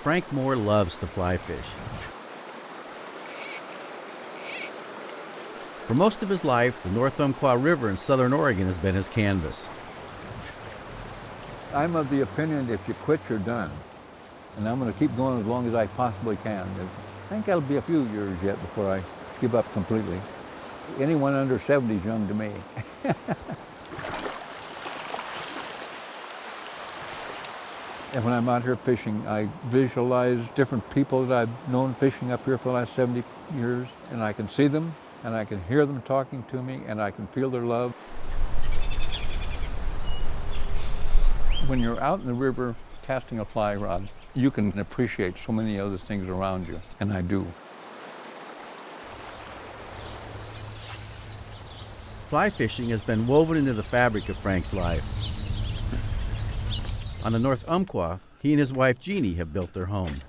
Frank Moore loves to fly fish. For most of his life, the North Umpqua River in southern Oregon has been his canvas. I'm of the opinion if you quit, you're done. And I'm going to keep going as long as I possibly can. I think that'll be a few years yet before I give up completely. Anyone under 70 is young to me. And when I'm out here fishing, I visualize different people that I've known fishing up here for the last 70 years, and I can see them, and I can hear them talking to me, and I can feel their love. When you're out in the river casting a fly rod, you can appreciate so many other things around you, and I do. Fly fishing has been woven into the fabric of Frank's life. On the North Umpqua, he and his wife Jeannie have built their home.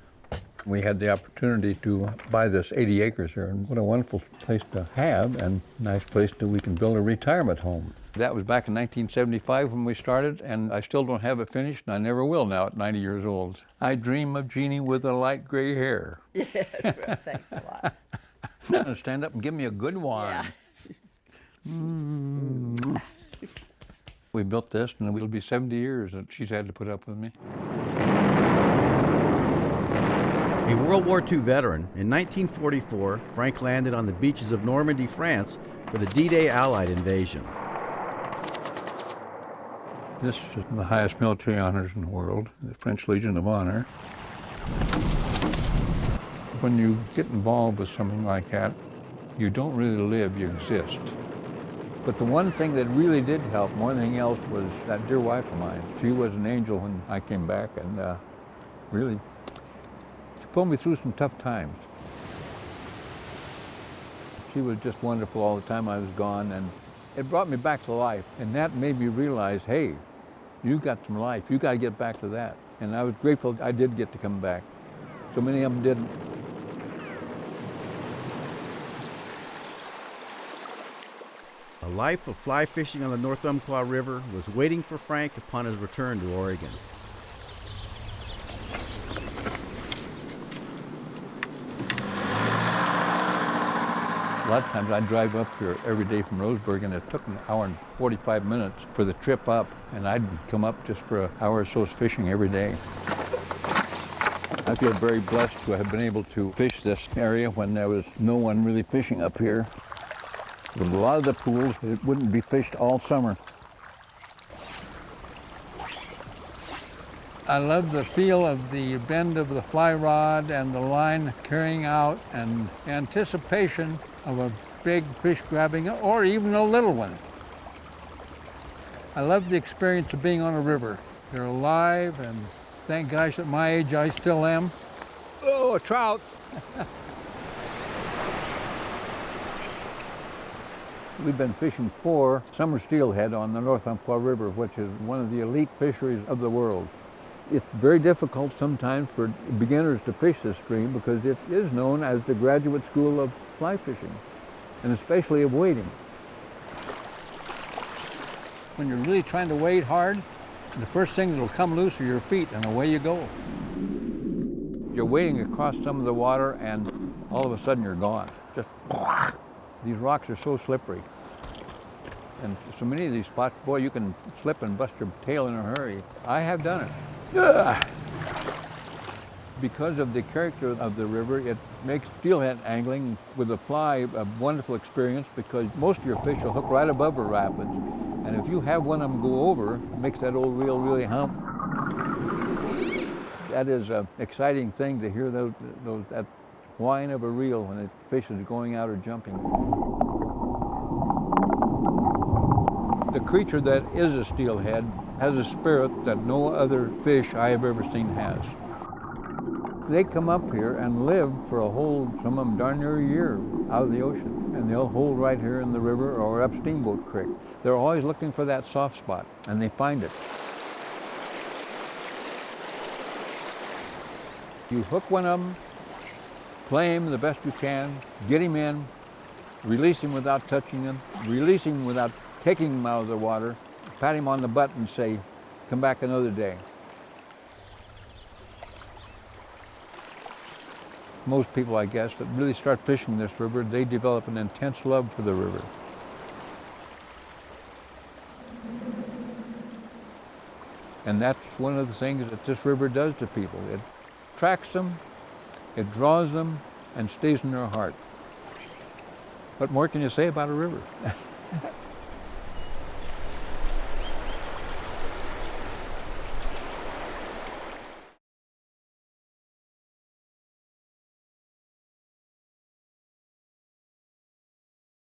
We had the opportunity to buy this 80 acres here, and what a wonderful place to have, and nice place that we can build a retirement home. That was back in 1975 when we started, and I still don't have it finished, and I never will now at 90 years old. I dream of Jeannie with a light gray hair. Yes, thanks a lot. Stand up and give me a good one. Yeah. We built this, and it'll be 70 years that she's had to put up with me. A World War II veteran, in 1944, Frank landed on the beaches of Normandy, France, for the D-Day Allied invasion. This is the highest military honors in the world, the French Legion of Honor. When you get involved with something like that, you don't really live, you exist. But the one thing that really did help more than anything else was that dear wife of mine. She was an angel when I came back, and really, she pulled me through some tough times. She was just wonderful all the time I was gone, and it brought me back to life. And that made me realize, hey, you got some life. You got to get back to that. And I was grateful I did get to come back. So many of them didn't. A life of fly fishing on the North Umpqua River was waiting for Frank upon his return to Oregon. A lot of times I'd drive up here every day from Roseburg, and it took an hour and 45 minutes for the trip up, and I'd come up just for an hour or so's fishing every day. I feel very blessed to have been able to fish this area when there was no one really fishing up here. With a lot of the pools, it wouldn't be fished all summer. I love the feel of the bend of the fly rod and the line carrying out, and anticipation of a big fish grabbing, or even a little one. I love the experience of being on a river. They're alive, and thank gosh at my age I still am. Oh, a trout! We've been fishing for summer steelhead on the North Umpqua River, which is one of the elite fisheries of the world. It's very difficult sometimes for beginners to fish this stream because it is known as the graduate school of fly fishing, and especially of wading. When you're really trying to wade hard, the first thing that will come loose are your feet, and away you go. You're wading across some of the water, and all of a sudden you're gone. Just these rocks are so slippery. And so many of these spots, boy, you can slip and bust your tail in a hurry. I have done it. Ugh. Because of the character of the river, it makes steelhead angling with a fly a wonderful experience because most of your fish will hook right above the rapids. And if you have one of them go over, it makes that old reel really hump. That is an exciting thing to hear that whine of a reel when a fish is going out or jumping. The creature that is a steelhead has a spirit that no other fish I have ever seen has. They come up here and live for a whole, some of them darn near a year out of the ocean. And they'll hold right here in the river or up Steamboat Creek. They're always looking for that soft spot, and they find it. You hook one of them, Play him the best you can, get him in, release him without touching him, release him without taking him out of the water, pat him on the butt and say, come back another day. Most people, I guess, that really start fishing this river, they develop an intense love for the river. And that's one of the things that this river does to people. It attracts them, it draws them, and stays in their heart. What more can you say about a river?